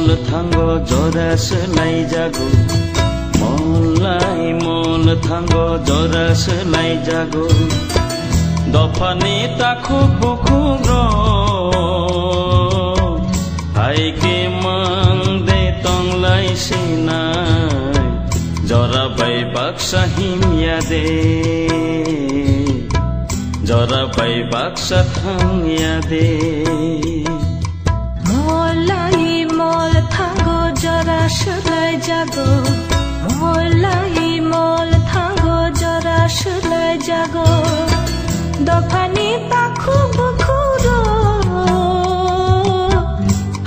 मल थांगो जरा सोलाय जागो मल थांगो जरा सोलाय जागो दफानि ताखु बुखुग्र हायके मंदे तंलाय सिनाय जरा बाय बाक्सा हिमिया दे जरा बाय बाक्सा थांया दे मलाई मल थांगो जरा सोलाय जागो मलाई मल थांगो जरा सोलाय जागो दफानि ताखु बुखुरो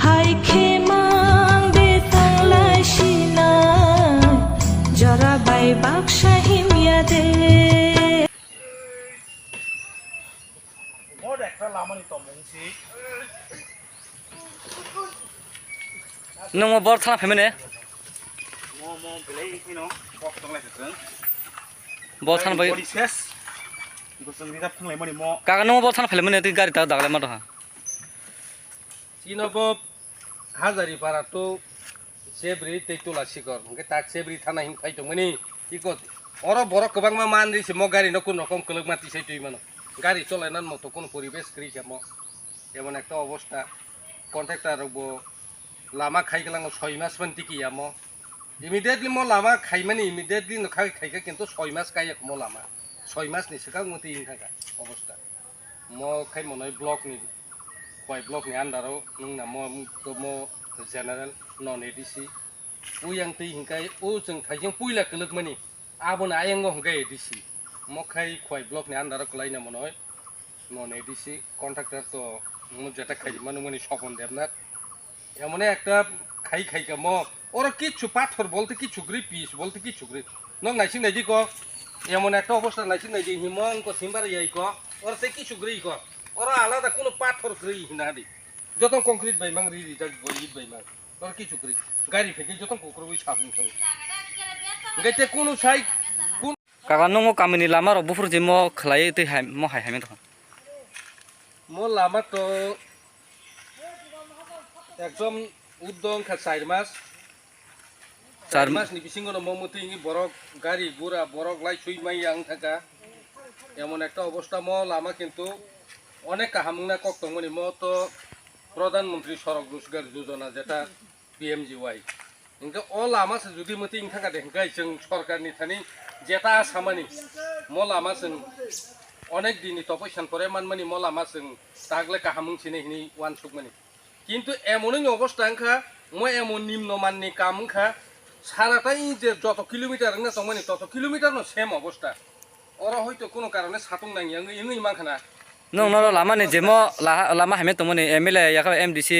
हायखे मंदे तंलाय सिनाय जरा बाय बाक्सा हिमिया दे नों बर थाना फैमाने बर थाना बाय काका नों बर थाना फैमाने ती गाड़ी ता दागले मा दहा चिनबो हाजारी पारा तो सेब्रि तेतुला सिकर ओंके ताक सेब्रि थाना हिं फाइतोंमोनि इको अर बर गोबां मा मान दिसे म गाड़ी न कुन रकम कलक माति सैतुइ मानो गाड़ी चलायनान मतो कोन परिबेश करिके म एमन একটা অবস্থা কন্ট্রাক্টরবো लामा खाइगलांग 6 मास मन टिकिया म इमिडिएटली म लामा खाइमानि इमिडिएटली न खाइका किन्तु 6 मास कायक म लामा 6 मास नि सिगां मति इनखाका अवस्था म खाइ मनय ब्लक नि खय ब्लक नि आन्डाराव नोंना म जेनारेल नन एडिसि उयां तै हिंखाय ओ जों थाइजों पुइला कलक मानि आबन आयंग हंगाय एडिसि म खाइ खय ब्लक नि आन्डाराव कलाइना मनय नन एडिसि कन्ट्राक्टर तो म जेटा खाइ मानो मनि सपन देबनाथ এমন একটা খাই খাইকা ম ওরা কিচ্ছু পাথর বলতে কিছু গ্রি পিস বলতে কিছু গ্রি নং নাইসিং নাইজি ক এমন একটা অবস্থা নাইসিং নাইজি হিমং ক সিমবার ইয়াই ক ওরা সে কিছু গ্রি ক ওরা আলাদা কোনো পাথর গ্রি না দি যত কংক্রিট বাইমাং রি রি জাগ গই বাইমাং ওরা কিছু গ্রি গাড়ি ফেকে যত কোকরবই সাবুন থাকে গাইতে কোনো সাই কোন काका नों कामिनि लामा र बुफुर जे म खलाय ती हाय म हाय हाय दहा mo lama to একদম উদ্যম খা 4 মাস 4 মাস নি বিসিঙ্গ ন মমতি নি বরক গাড়ি গুড়া বরক লাই সুই মাই আং থাকা এমন একটা অবস্থা ম লামা কিন্তু অনেক কাহামুনা কক্তমনি ম তো প্রধানমন্ত্রী সড়ক রোজগার যোজনা যেটা পিএমজিওয়াই ইনকা অ লামা সে যদি মতি ইং থাকা দেখাই जों সরকারনি থানি যেটা আসামানি ম লামা जों অনেক দিনই তপস্যান পরে মানমানি ম লামা जों তাগলে কাহামুং সিনে হিনি ওয়ান সুকমানি কিন্তু এমনই অবস্থা আংখা মই এমন নিম্নমাননি কামখা সারাটাই যে যত কিলোমিটার না তমানি তত কিলোমিটার ন সেম অবস্থা ওরা হয়তো কোনো কারণে সাতুং নাঙি আং ইংই মাখানা नों न लामा ने जे म लामा हामे तमने एमएलए याखा एमडीसी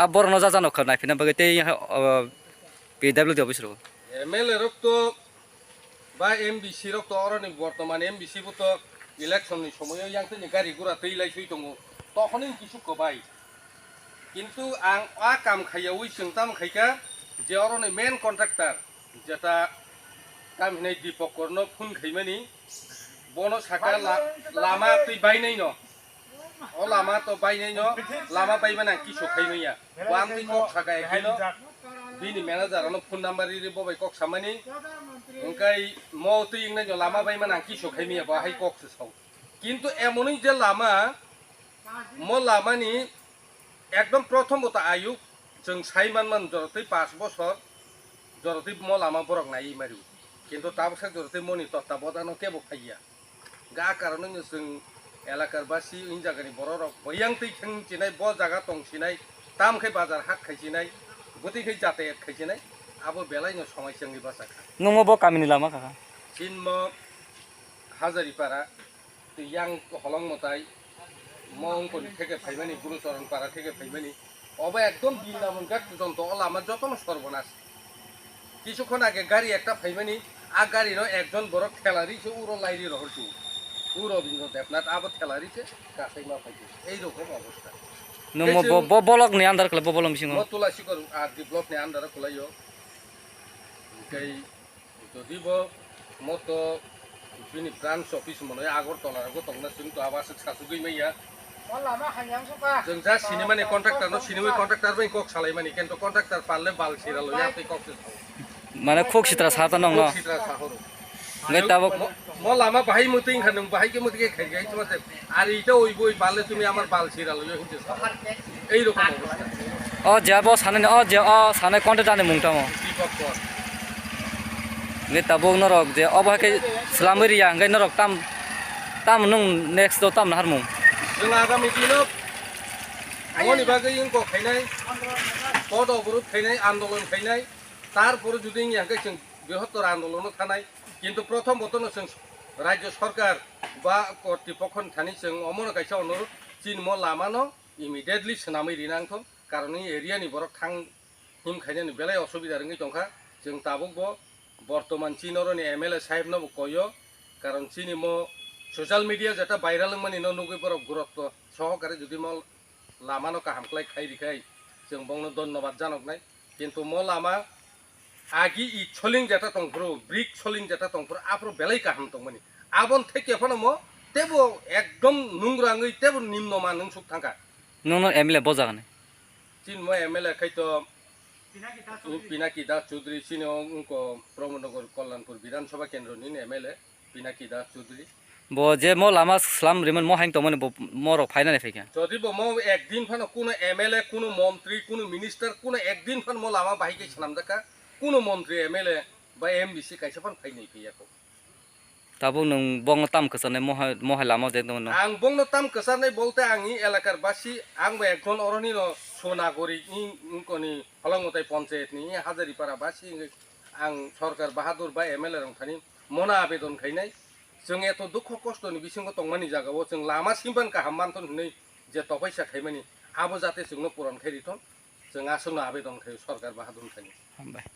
आ बर न जाजानो खनाय फिना बगे ते पीडब्ल्यूडी अफिस रो এমএলএ রক তো বা এমবিসি রক তো অরনি বর্তমান এমবিসি বো তো ইলেকশননি সময় ইয়াংতে গাড়ি ঘোড়া তৈলাই সুই দङ তখনই কিছু কবাই কিন্তু আং আ কাম খাইয়া উই जोंताम खाइका যে অরনে মেন কন্ট্রাক্টর যেটা কাম হিনাই দীপক কর্ণ ফুন খাইমানি বনো সাকা লামা তুই বাইনাই ন ও লামা তো বাইনাই ন লামা বাইবানা কিছু খাইমাইয়া ওয়ান তুই কক সাকা এখাইন বিনি ম্যানেজারনো ফোন নাম্বার রি ববাই কক সামানি ওংকাই ম তুই ইংনাই লামা বাইমানা কিছু খাইমাইয়া বাহাই কক সাও কিন্তু এমনই যে লামা ম লামানি একদম প্রথমত আয়ু जों সাইমান জরতেই 5 বছর জরতেই ম লামা বরক নাই মারিউ কিন্তু তাবসা জরতেই মনি তত্ত্বাবধানও কেবো খাইয়া গা কারণে जों এলাকার বাসি ইন জায়গানি বড় রক বয়াংতেই খেং চিনাই ব জায়গা তংছিনাই তামখাই বাজার হাট খাইছিনাই গতিখাই যাতায়াত খাইছিনাই আবো বেলাইনো সমস্যাनि বাসা नों ब कामिनि लामा काका চিনম হাজারিপাড়া ইয়াং হলং মতাই মংকনি থেকে ফাইমানি গুরুচরণ পাড়া থেকে ফাইমানি অবা একদম বৃন্দাবন ঘাট পর্যন্ত আমার যত সর্বনাশ কিছুক্ষণ আগে গাড়ি একটা ফাইমানি আ গাড়ির একজন বড় ঠেলারিছে উড়ো লাইরি রহসু উড়ো বিন্দু দেবনাথ আবার ঠেলারিছে কাছাই মা ফাইছে এইরকম অবস্থা नों ब ब्लक नि आन्दार खला ब बलम बिसिङो म तुलासी कर आ दि ब्लक नि आन्दार खलायो कै যদি ব মতো बिनि ब्रान्च अफिस मने आगरतला गो तंना सिं तो आवास सासुगै मैया जों जा सिनेमानि कन्ट्राक्टर न सिनेमा कन्ट्राक्टर बै कक सालाय मानि किन्तु कन्ट्राक्टर पारले बाल सिराल या तै कक माने खोक सित्रा साता नङ न सिद्रा साहरो ngai tabo म लामा बाहाय मतें खानों बाहाय के मते खाइ गाइ तुमासे आरो इटा ओइ बय बाले तुमि आमार बाल सिराल यो हिंते এই রকম অবস্থা o jabo sane o je o sane content ane mungtamo Dipak কর ngai tabo norok je oba ke slamri ya ngai norok tam nung next do tam har mung जों आगामी दिनाव मनि बागै इंको खायनाय पद अबरोध खायनाय आन्दोलन खायनाय तारपरे जुदि इंयाखै जों बृहत्तर आन्दोलन थानाय किन्तु प्रथम बतन जों राज्य सरकार बा कर्तृपक्षनि थानाय जों अमर गायसा अनुरोध चीन म लामानो इमिडिएटलि सोनामै रिनांगौ कारण इ एरियानि बरक थां हिम खायनायनि बेलाय असुबिदा रोङै दंखा जों ताबुकबो बर्तमान चीनरनि एमएलए साहेबनबो कयो कारण चीनि म सोशल मीडिया जेटा भाइरल माने नुगै बरक गुरुत्व सहकारे जुदि म लामानो काहामख्लाय खायरिखाय जों बंनो धन्यवाद जानकनाय किन्तु म लामा आगि इ छलिं जेटा तंफ्रो ब्रिक छलिं जेटा तंफ्रो आप्रो बेलाय काहाम तंमानि आबन थेके फनो म तेबो एकदम नुंग्राङै तेबो निम्नमा नों सुख थांका nung no emle bojagane चीन म एमएलए खैतो पिनाकी दास चौधरी चीन उनको प्रमोदनगर कल्याणपुर विधानसभा केन्द्रनि MLA Pinaki Das Chaudhary bo je mo lama slam riman mo haing to mone moro फाइना ने फेक्या যদি म একদিন ফানো কোনো এমএলএ কোনো মন্ত্রী কোনো মিনিস্টার কোনো একদিন ফান म लामा बाहायके सानामदाका কোনো মন্ত্রী এমএলএ বা এমবিসি কাইসা ফান फाइनै फैयाखौ tabo nung bong tam kesane mo lama je no आं बंनो ताम कसारनाय बोलते आंनि एलाकार बासि आंबो एकजन अरनि न सोनागरि इनकोनि फलंगताय पन्चायतनि हाजारिपारा बासि आं सरकार बाहादुर बा एमएलए रं थानि मना आवेदन खायनाय जों एत दुख खस्थनि बिसिंग तंमानि जागाव जों लामा सिमबान काहाम मानथन नै जे तपैसा खायमानि आबो जाते जोंनो पुरान खायरिथन जों आसनो आवेदन खाय सरकार बाहादुर थानि बाय